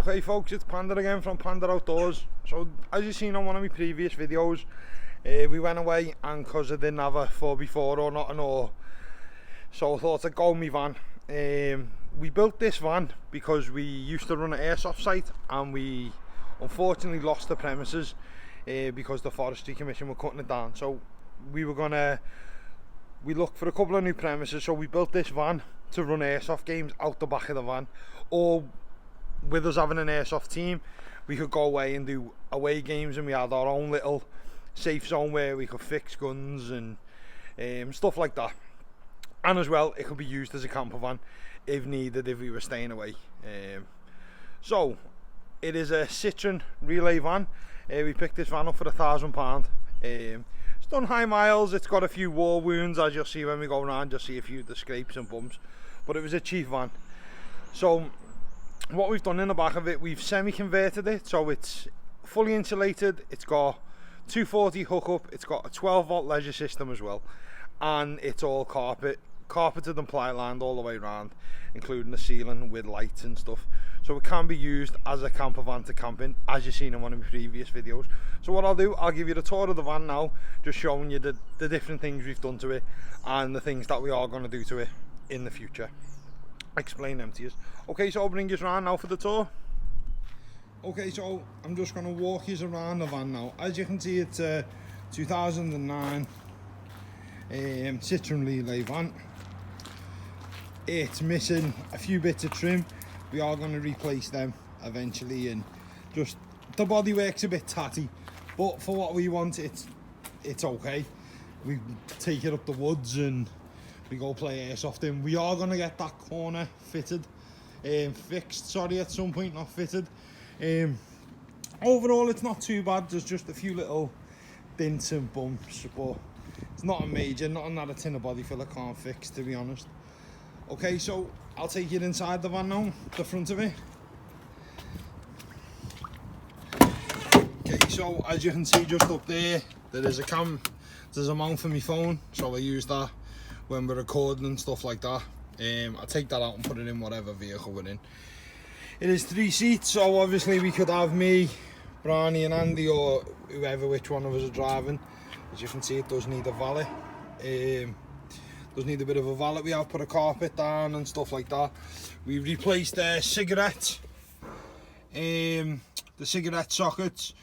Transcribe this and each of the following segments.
Okay folks, it's Panda again from Panda Outdoors. So as you've seen on one of my previous videos, we went away, and because I didn't have a 4x4 or nothing, so I thought I'd go in my van. We built this van because we used to run an airsoft site, and we unfortunately lost the premises because the Forestry Commission were cutting it down. So we looked for a couple of new premises, so we built this van to run airsoft games out the back of the van. Or with us having an airsoft team, we could go away and do away games, and we had our own little safe zone where we could fix guns and stuff like that. And as well, it could be used as a camper van if needed, if we were staying away. So it is a Citroen relay van. We picked this van up for £1,000. It's done high miles, it's got a few war wounds, as you'll see when we go around. You'll see a few of the scrapes and bumps, but it was a cheap van. So what we've done in the back of it, we've semi-converted it, so it's fully insulated, it's got 240 hookup, it's got a 12-volt leisure system as well, and it's all carpeted and ply lined all the way around, including the ceiling with lights and stuff. So it can be used as a camper van to camp in, as you've seen in one of my previous videos. So what I'll do, I'll give you the tour of the van now, just showing you the different things we've done to it and the things that we are going to do to it in the future. Explain them to you. Okay, so I'll bring you around now for the tour. Okay, so I'm just going to walk you around the van now. As you can see, it's a 2009 Citroen relay van. It's missing a few bits of trim. We are going to replace them eventually, and just the bodywork's a bit tatty, but for what we want, it's okay. We take it up the woods and we go play airsoft in. We are going to get that corner fitted, fixed, sorry, at some point, not fitted. Overall, it's not too bad. There's just a few little dents and bumps, but it's not a major, nothing that a tin of body filler can't fix, to be honest. Okay, so I'll take you inside the van now, the front of it. Okay, so as you can see just up there, there is there's a mount for my phone, so I use that when we're recording and stuff like that. I'll take that out and put it in whatever vehicle we're in. It is 3 seats, so obviously we could have me, Brownie and Andy, or whoever, which one of us are driving. As you can see, it does need a valet. Does need a bit of a valet. We have put a carpet down and stuff like that. We replaced the cigarette sockets,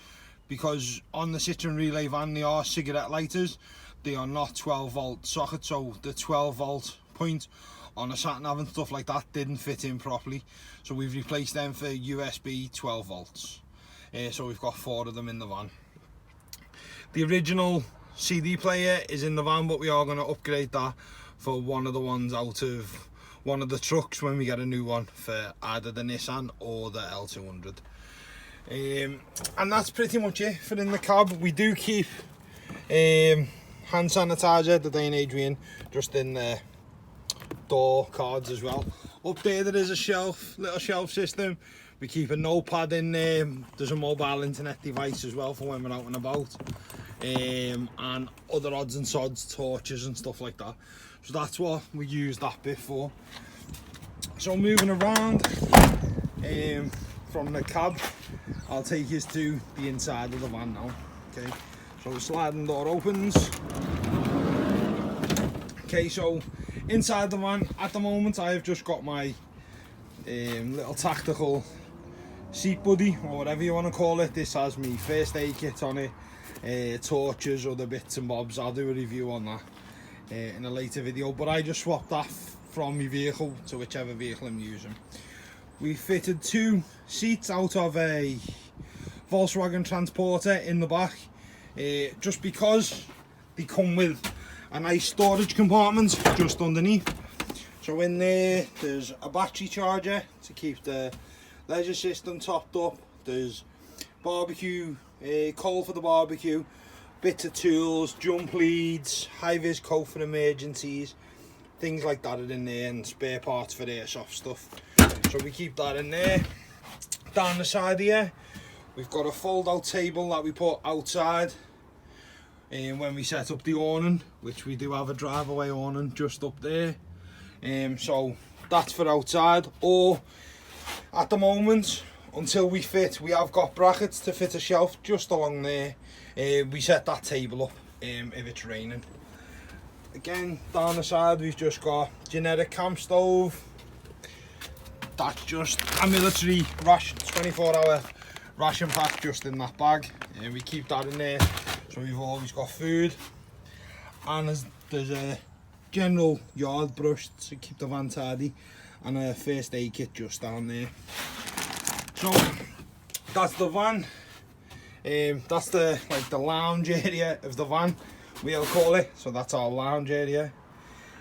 because on the Citroen relay van they are cigarette lighters. They are not 12-volt sockets, so the 12-volt point on a sat nav and stuff like that didn't fit in properly. So we've replaced them for USB 12 volts. So we've got 4 of them in the van. The original CD player is in the van, but we are going to upgrade that for one of the ones out of one of the trucks when we get a new one for either the Nissan or the L200. And that's pretty much it for in the cab. We do keep hand sanitizer, the day and age we're in, just in the door cards as well. Up there is a little shelf system. We keep a notepad in there. There's a mobile internet device as well for when we're out and about, and other odds and sods, torches and stuff like that. So that's what we use that bit for. So moving around from the cab, I'll take you to the inside of the van now. Okay, so the sliding door opens. Okay, so inside the van at the moment, I have just got my little tactical seat buddy, or whatever you want to call it. This has me first aid kit on it, torches, other bits and bobs. I'll do a review on that in a later video, but I just swapped that from my vehicle to whichever vehicle I'm using. We fitted 2 seats out of a Volkswagen Transporter in the back, just because they come with a nice storage compartment just underneath. So in there's a battery charger to keep the leisure system topped up. There's barbecue, coal for the barbecue, bits of tools, jump leads, high-vis coat for emergencies, things like that are in there, and spare parts for airsoft stuff. So we keep that in there. Down the side here, we've got a fold-out table that we put outside when we set up the awning, which we do have a driveway awning just up there. So that's for outside, or at the moment until we have got brackets to fit a shelf just along there. We set that table up if it's raining. Again, down the side we've just got generic camp stove. That's just a military ration, 24-hour ration pack just in that bag. We keep that in there, so we've always got food. And there's a general yard brush to keep the van tidy, and a first aid kit just down there. So that's the van. That's the lounge area of the van, we'll call it. So that's our lounge area.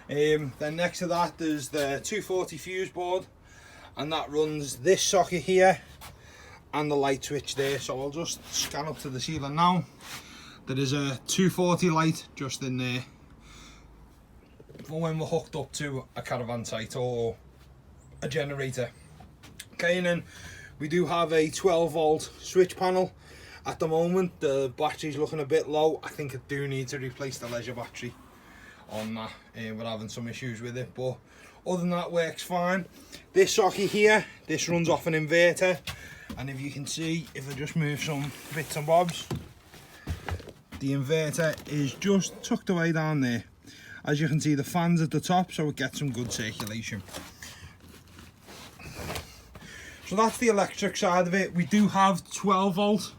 Then next to that there's the 240 fuse board, and that runs this socket here and the light switch there. So I'll just scan up to the ceiling now. There is a 240 light just in there for when we're hooked up to a caravan site or a generator. Okay, and then we do have a 12-volt switch panel. At the moment the battery's looking a bit low. I think I do need to replace the leisure battery on that. We're having some issues with it, but other than that works fine. This socket here, this runs off an inverter, and if you can see, if I just move some bits and bobs, the inverter is just tucked away down there. As you can see, the fan's at the top, so it gets some good circulation. So that's the electric side of it. We do have 12-volt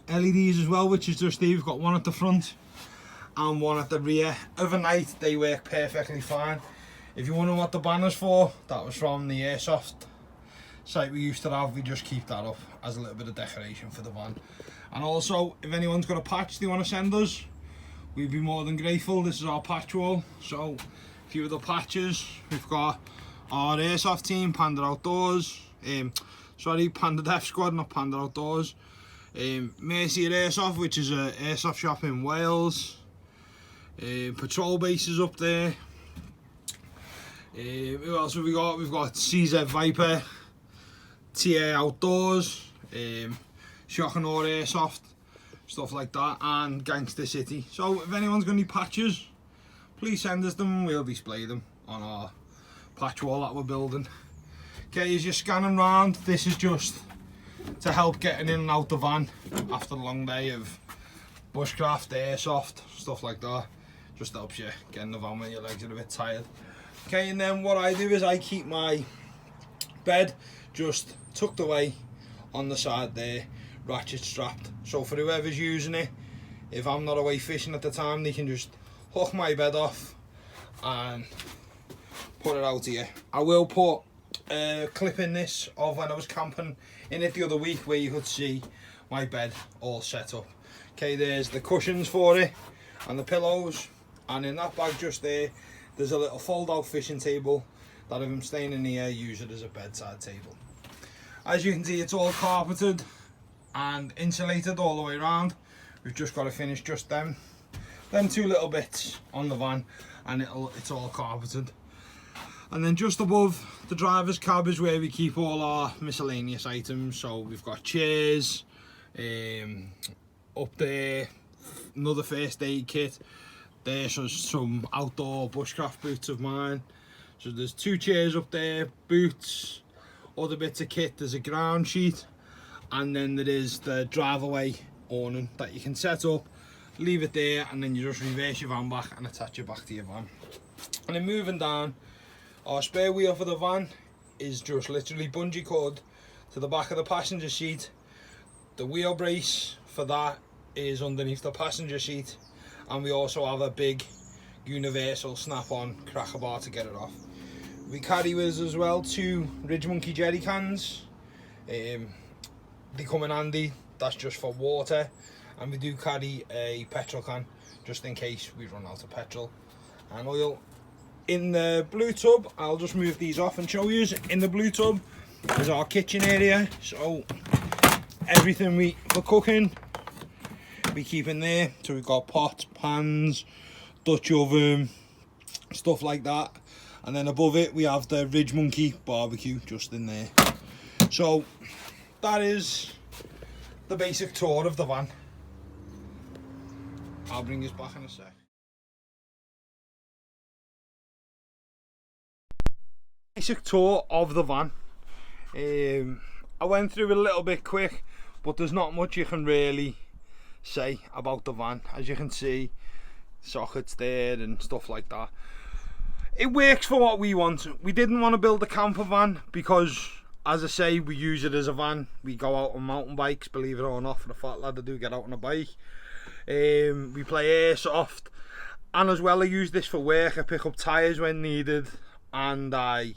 LEDs as well, which is just there. We've got one at the front and one at the rear. Overnight they work perfectly fine. If you wonder what the banner's for, that was from the airsoft site we used to have. We just keep that up as a little bit of decoration for the van. And also, if anyone's got a patch they want to send us, we'd be more than grateful. This is our patch wall. So a few of the patches, we've got our airsoft team, Panda Outdoors, Panda Def Squad, not Panda Outdoors, Mercier Airsoft, which is a airsoft shop in Wales, patrol bases up there. Who else have we got? We've got CZ Viper, TA Outdoors, Shock and Awe Airsoft, stuff like that, and Gangster City. So if anyone's got any patches, please send us them. We'll display them on our patch wall that we're building. Okay, as you're scanning round, this is just to help getting in and out the van after a long day of bushcraft, airsoft, stuff like that. Just helps you get in the van when your legs are a bit tired. Okay, and then what I do is I keep my bed just tucked away on the side there, ratchet strapped. So for whoever's using it, if I'm not away fishing at the time, they can just hook my bed off and put it out here. I will put a clip in this of when I was camping in it the other week, where you could see my bed all set up. Okay, there's the cushions for it and the pillows, and in that bag just there, there's a little fold-out fishing table that if I'm staying in here, use it as a bedside table. As you can see, it's all carpeted and insulated all the way around. We've just got to finish just them two little bits on the van, and it's all carpeted. And then just above the driver's cab is where we keep all our miscellaneous items. So we've got chairs, up there, another first aid kit. There's some outdoor bushcraft boots of mine. So there's 2 chairs up there, boots, other bits of kit. There's a ground sheet, and then there is the drive-away awning that you can set up, leave it there, and then you just reverse your van back and attach it back to your van. And then moving down, our spare wheel for the van is just literally bungee cord to the back of the passenger seat. The wheel brace for that is underneath the passenger seat, and we also have a big universal snap-on cracker bar to get it off. We carry with us as well 2 Ridge Monkey jerry cans. They come in handy. That's just for water, and we do carry a petrol can just in case we run out of petrol and oil. In the blue tub, I'll just move these off and show you. In the blue tub is our kitchen area, so everything for cooking we keep in there. So we've got pots, pans, Dutch oven, stuff like that. And then above it we have the Ridge Monkey barbecue just in there. So that is the basic tour of the van. I'll bring this back in a sec. Basic tour of the van. I went through it a little bit quick, but there's not much you can really say about the van. As you can see, sockets there and stuff like that. It works for what we want. We didn't want to build a camper van because, as I say, we use it as a van. We go out on mountain bikes, believe it or not, for the fat lad that do get out on a bike. We play airsoft, and as well I use this for work. I pick up tyres when needed, and I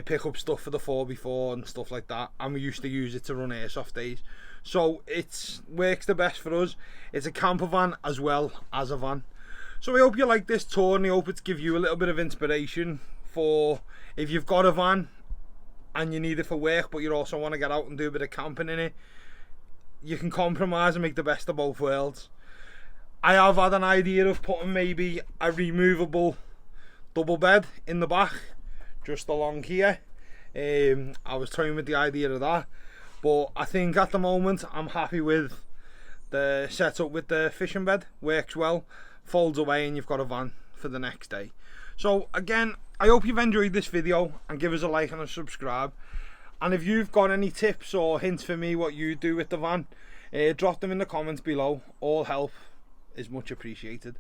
pick up stuff for the 4x4 and stuff like that, and we used to use it to run airsoft days. So it works the best for us. It's a camper van as well as a van. So I hope you like this tour, and I hope it's give you a little bit of inspiration for if you've got a van and you need it for work, but you also want to get out and do a bit of camping in it. You can compromise and make the best of both worlds. I have had an idea of putting maybe a removable double bed in the back, just along here. I was toying with the idea of that, but I think at the moment I'm happy with the setup with the fishing bed. Works well, folds away, and you've got a van for the next day. So again, I hope you've enjoyed this video, and give us a like and a subscribe. And if you've got any tips or hints for me what you do with the van, drop them in the comments below. All help is much appreciated.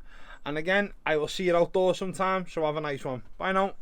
And again, I will see you outdoors sometime, so have a nice one. Bye now.